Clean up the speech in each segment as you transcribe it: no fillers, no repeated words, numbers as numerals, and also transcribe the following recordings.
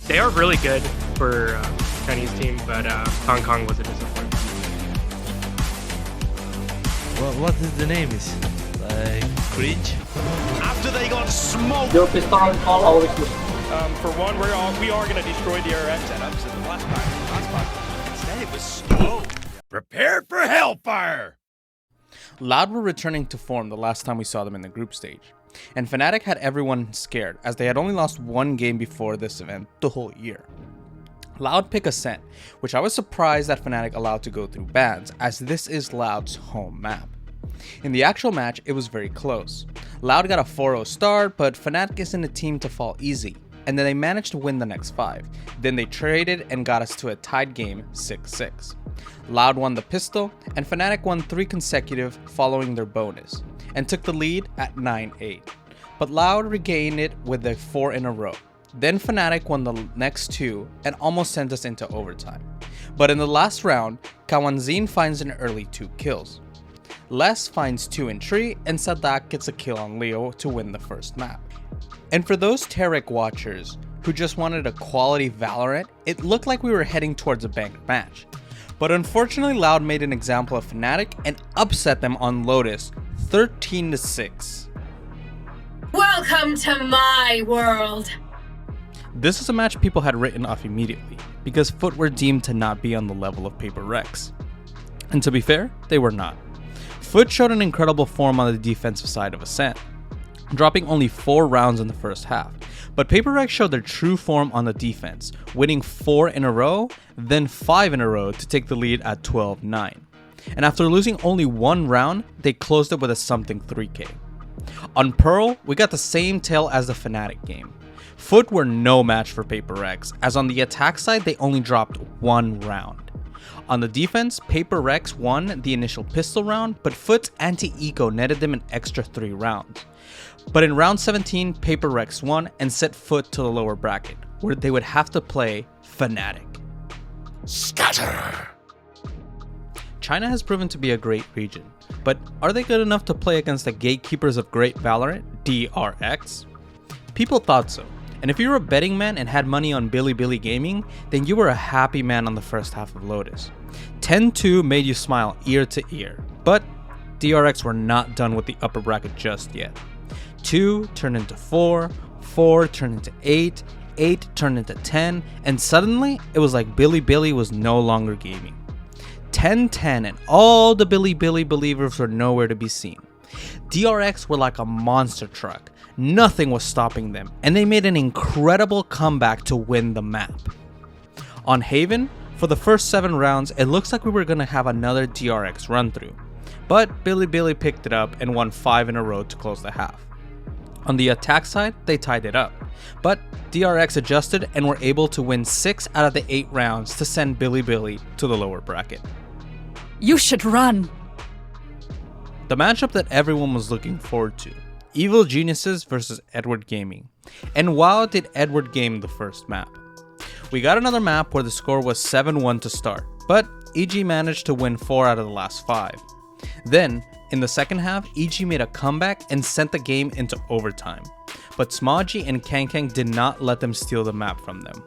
They are really good for Chinese team, but Hong Kong was a disappointment. Well, what is the name is? Like cringe? After they got smoked. Your pistol call always lose. For one, we are going to destroy the RF setups in the last part. Instead, it was slow. Prepare for hellfire. Loud were returning to form the last time we saw them in the group stage, and Fnatic had everyone scared as they had only lost one game before this event the whole year. Loud pick Ascent, which I was surprised that Fnatic allowed to go through bans, as this is Loud's home map. In the actual match, it was very close. Loud got a 4-0 start, but Fnatic isn't a team to fall easy, and then they managed to win the next 5. Then they traded and got us to a tied game 6-6. Loud won the pistol, and Fnatic won 3 consecutive following their bonus, and took the lead at 9-8. But Loud regained it with a 4 in a row. Then Fnatic won the next 2 and almost sent us into overtime. But in the last round, Kawanzin finds an early 2 kills. Les finds 2 in tree, and Sadak gets a kill on Leo to win the first map. And for those Tarek watchers who just wanted a quality Valorant, it looked like we were heading towards a banked match. But unfortunately, Loud made an example of Fnatic and upset them on Lotus 13-6. Welcome to my world! This is a match people had written off immediately, because Foot were deemed to not be on the level of Paperx. And to be fair, they were not. Foot showed an incredible form on the defensive side of Ascent, dropping only 4 rounds in the first half. But Paperx showed their true form on the defense, winning 4 in a row, then 5 in a row to take the lead at 12-9. And after losing only 1 round, they closed it with a something 3k. On Pearl, we got the same tale as the Fnatic game. Foot were no match for Paperx, as on the attack side they only dropped 1 round. On the defense, Paperx won the initial pistol round, but Foot's anti-eco netted them an extra 3 rounds. But in round 17, Paperx won and set Foot to the lower bracket, where they would have to play Fnatic. Scatter. China has proven to be a great region, but are they good enough to play against the gatekeepers of great Valorant, DRX? People thought so, and if you were a betting man and had money on BiliBili gaming, then you were a happy man on the first half of Lotus. 10-2 made you smile ear to ear, but DRX were not done with the upper bracket just yet. 2 turned into 4, 4 turned into 8, 8 turned into 10, and suddenly it was like BiliBili was no longer gaming. 10-10 and all the BiliBili believers were nowhere to be seen. DRX were like a monster truck. Nothing was stopping them, and they made an incredible comeback to win the map. On Haven, for the first 7 rounds, it looks like we were going to have another DRX run through, but BiliBili picked it up and won 5 in a row to close the half. On the attack side, they tied it up, but DRX adjusted and were able to win 6 out of the 8 rounds to send BiliBili to the lower bracket. You should run! The matchup that everyone was looking forward to, Evil Geniuses versus Edward Gaming. And wow, did Edward game the first map. We got another map where the score was 7-1 to start, but EG managed to win 4 out of the last 5. Then, in the second half, EG made a comeback and sent the game into overtime, but Smodgy and Kankang did not let them steal the map from them.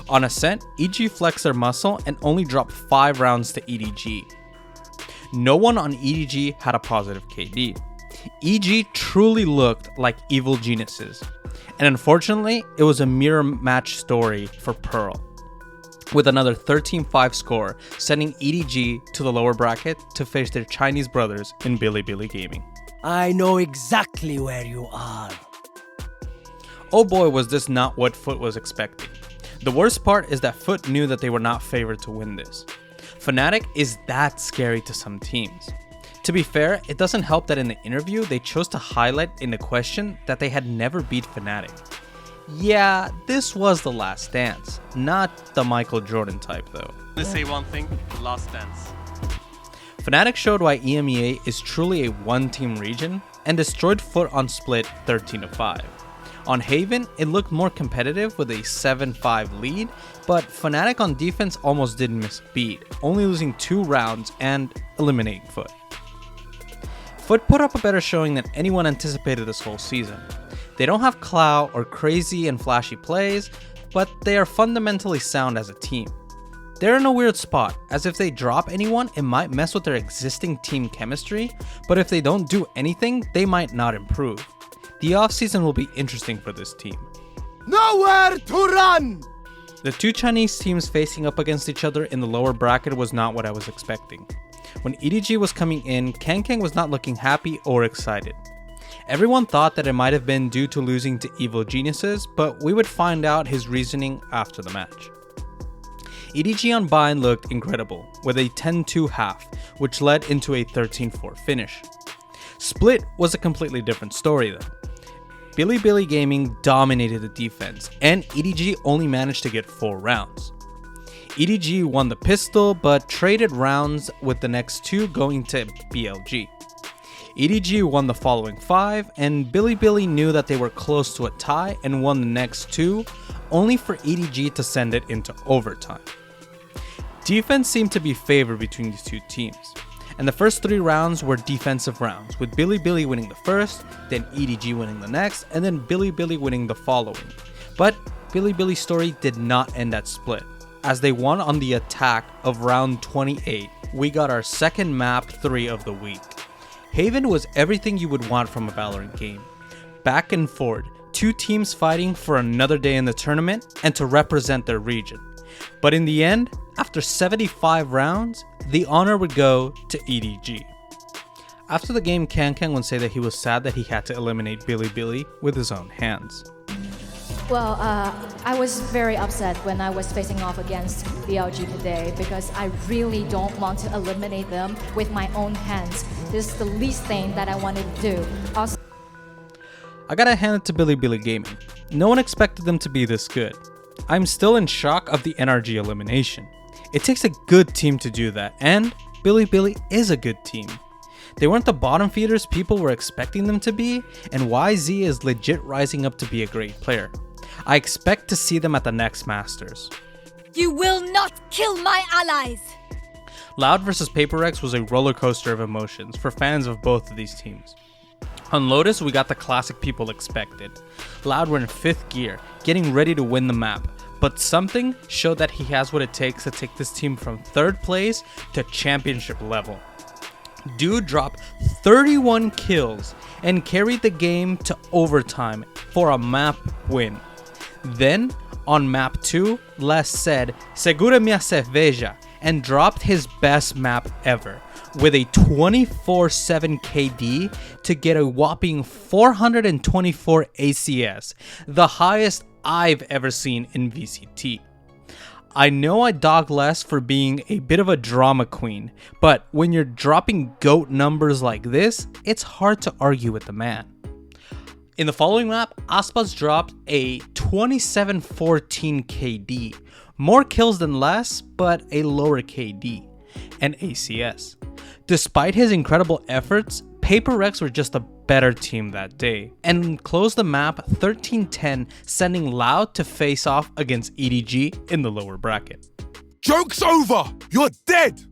On Ascent, EG flexed their muscle and only dropped 5 rounds to EDG. No one on EDG had a positive KD. EG truly looked like evil geniuses, and unfortunately, it was a mirror match story for Pearl, with another 13-5 score sending EDG to the lower bracket to face their Chinese brothers in BiliBili Gaming. I know exactly where you are. Oh boy, was this not what Foot was expecting. The worst part is that Foot knew that they were not favored to win this. Fnatic is that scary to some teams. To be fair, it doesn't help that in the interview they chose to highlight in the question that they had never beat Fnatic. Yeah, this was the last dance, not the Michael Jordan type though. Let's say one thing, last dance. Fnatic showed why EMEA is truly a one-team region and destroyed Foot on split 13-5. On Haven, it looked more competitive with a 7-5 lead, but Fnatic on defense almost didn't miss a beat, only losing 2 rounds and eliminating Foot. Foot put up a better showing than anyone anticipated this whole season. They don't have clout or crazy and flashy plays, but they are fundamentally sound as a team. They're in a weird spot, as if they drop anyone, it might mess with their existing team chemistry, but if they don't do anything, they might not improve. The offseason will be interesting for this team. Nowhere to run! The two Chinese teams facing up against each other in the lower bracket was not what I was expecting. When EDG was coming in, Kankang was not looking happy or excited. Everyone thought that it might have been due to losing to Evil Geniuses, but we would find out his reasoning after the match. EDG on Bind looked incredible, with a 10-2 half, which led into a 13-4 finish. Split was a completely different story though. BiliBili Gaming dominated the defense, and EDG only managed to get 4 rounds. EDG won the pistol, but traded rounds with the next 2 going to BLG. EDG won the following 5, and BiliBili knew that they were close to a tie and won the next 2, only for EDG to send it into overtime. Defense seemed to be favored between these two teams, and the first 3 rounds were defensive rounds, with BiliBili winning the first, then EDG winning the next, and then BiliBili winning the following. But BiliBili's story did not end at Split, as they won on the attack of round 28. We got our second map 3 of the week. Haven was everything you would want from a Valorant game. Back and forth, 2 teams fighting for another day in the tournament and to represent their region. But in the end, after 75 rounds, the honor would go to EDG. After the game, Kankang would say that he was sad that he had to eliminate BiliBili with his own hands. Well, I was very upset when I was facing off against BLG today because I really don't want to eliminate them with my own hands. This is the least thing that I wanted to do. Also, I gotta hand it to BiliBili Gaming. No one expected them to be this good. I'm still in shock of the NRG elimination. It takes a good team to do that, and BiliBili is a good team. They weren't the bottom feeders people were expecting them to be, and YZ is legit rising up to be a great player. I expect to see them at the next Masters. You will not kill my allies! Loud vs Paperx was a roller coaster of emotions for fans of both of these teams. On Lotus, we got the classic people expected. Loud were in 5th gear, getting ready to win the map, but something showed that he has what it takes to take this team from 3rd place to championship level. Dude dropped 31 kills and carried the game to overtime for a map win. Then, on map 2, Les said, "Segura minha cerveja," and dropped his best map ever, with a 24/7 KD to get a whopping 424 ACS, the highest I've ever seen in VCT. I know I dog Les for being a bit of a drama queen, but when you're dropping GOAT numbers like this, it's hard to argue with the man. In the following map, Aspas dropped a 2714 KD, more kills than Les, but a lower KD, and ACS. Despite his incredible efforts, Paperx were just a better team that day, and closed the map 13-10, sending Loud to face off against EDG in the lower bracket. Joke's over! You're dead!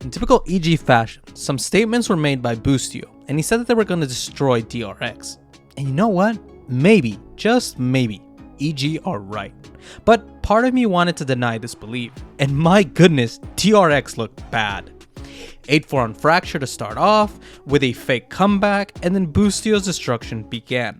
In typical EG fashion, some statements were made by Boostio, and he said that they were going to destroy DRX. And you know what? Maybe, just maybe, EG are right. But part of me wanted to deny this belief, and my goodness, DRX looked bad. 8-4 on Fracture to start off, with a fake comeback, and then Boostio's destruction began.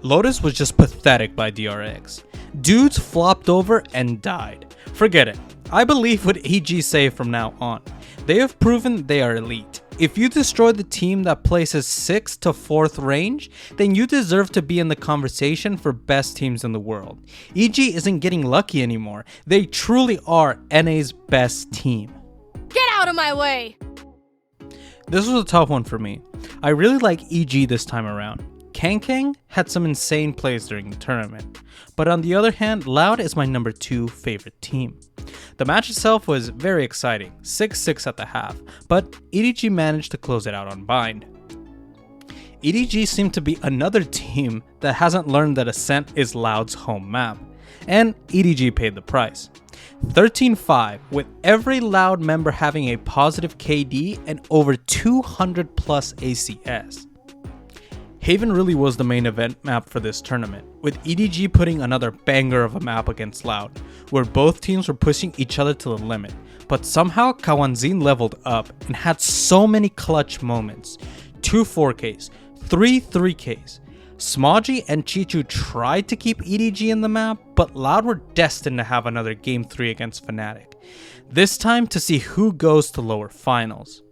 Lotus was just pathetic by DRX. Dudes flopped over and died. Forget it. I believe what EG say from now on. They have proven they are elite. If you destroy the team that places 6th to 4th range, then you deserve to be in the conversation for best teams in the world. EG isn't getting lucky anymore. They truly are NA's best team. Get out of my way! This was a tough one for me. I really like EG this time around. Kankang had some insane plays during the tournament, but on the other hand, Loud is my number 2 favorite team. The match itself was very exciting, 6-6 at the half, but EDG managed to close it out on Bind. EDG seemed to be another team that hasn't learned that Ascent is Loud's home map, and EDG paid the price. 13-5, with every Loud member having a positive KD and over 200 plus ACS. Haven really was the main event map for this tournament, with EDG putting another banger of a map against Loud, where both teams were pushing each other to the limit, but somehow Kawanzin leveled up and had so many clutch moments. 2 4Ks, 3 3Ks. Smaji and Chichu tried to keep EDG in the map, but Loud were destined to have another Game 3 against Fnatic, this time to see who goes to lower finals.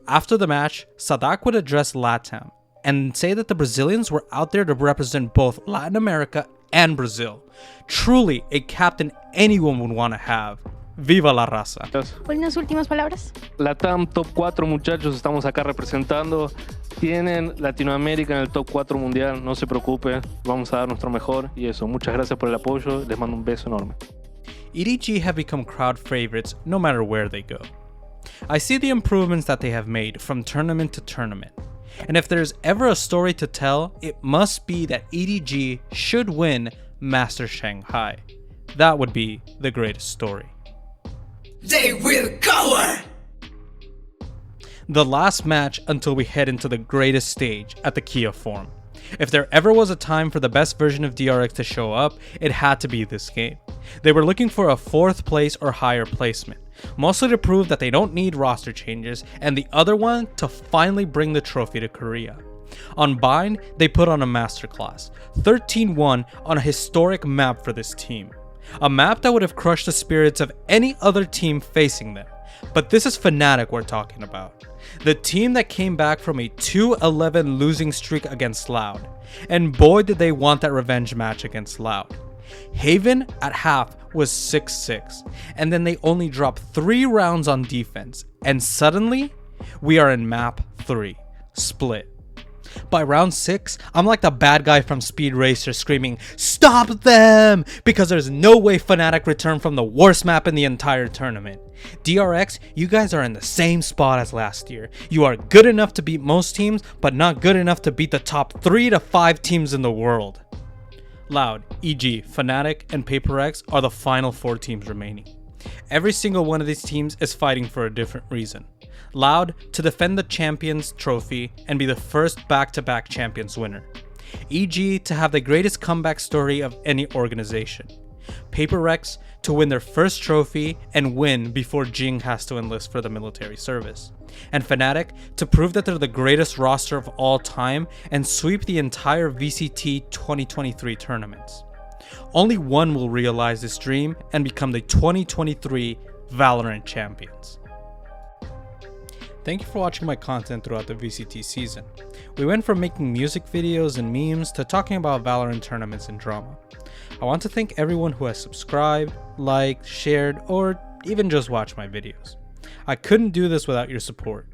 After the match, Sadak would address LATAM and say that the Brazilians were out there to represent both Latin America and Brazil. Truly a captain anyone would want to have. Viva la raza. Unas últimas palabras. LATAM top 4 muchachos, estamos acá representando. Tienen Latinoamérica en el top 4 mundial, no se preocupe, vamos a dar nuestro mejor y eso. Muchas gracias por el apoyo, les mando un beso enorme. EDG have become crowd favorites no matter where they go. I see the improvements that they have made from tournament to tournament. And if there's ever a story to tell, it must be that EDG should win Master Shanghai. That would be the greatest story. They will cower! The last match until we head into the greatest stage at the Kia Forum. If there ever was a time for the best version of DRX to show up, it had to be this game. They were looking for a 4th place or higher placement, mostly to prove that they don't need roster changes, and the other one to finally bring the trophy to Korea. On Bind, they put on a masterclass, 13-1 on a historic map for this team. A map that would have crushed the spirits of any other team facing them. But this is Fnatic we're talking about. The team that came back from a 2-11 losing streak against Loud. And boy did they want that revenge match against Loud. Haven at half was 6-6, and then they only dropped 3 rounds on defense, and suddenly, we are in map 3, Split. By round 6, I'm like the bad guy from Speed Racer screaming, "Stop them!" because there's no way Fnatic returned from the worst map in the entire tournament. DRX, you guys are in the same spot as last year. You are good enough to beat most teams, but not good enough to beat the top 3 to 5 teams in the world. Loud, EG, Fnatic, and Paperx are the final 4 teams remaining. Every single one of these teams is fighting for a different reason. Loud to defend the Champions trophy and be the first back-to-back Champions winner. EG to have the greatest comeback story of any organization. Paperx to win their first trophy and win before Jing has to enlist for the military service. And Fnatic to prove that they're the greatest roster of all time and sweep the entire VCT 2023 tournaments. Only one will realize this dream and become the 2023 Valorant Champions. Thank you for watching my content throughout the VCT season. We went from making music videos and memes to talking about Valorant tournaments and drama. I want to thank everyone who has subscribed, liked, shared, or even just watched my videos. I couldn't do this without your support.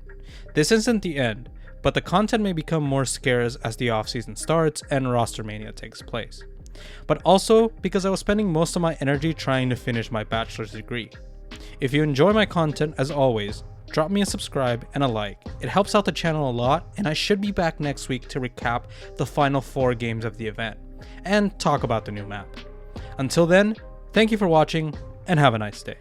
This isn't the end, but the content may become more scarce as the offseason starts and roster mania takes place. But also because I was spending most of my energy trying to finish my bachelor's degree. If you enjoy my content, as always, drop me a subscribe and a like. It helps out the channel a lot, and I should be back next week to recap the final 4 games of the event and talk about the new map. Until then, thank you for watching and have a nice day.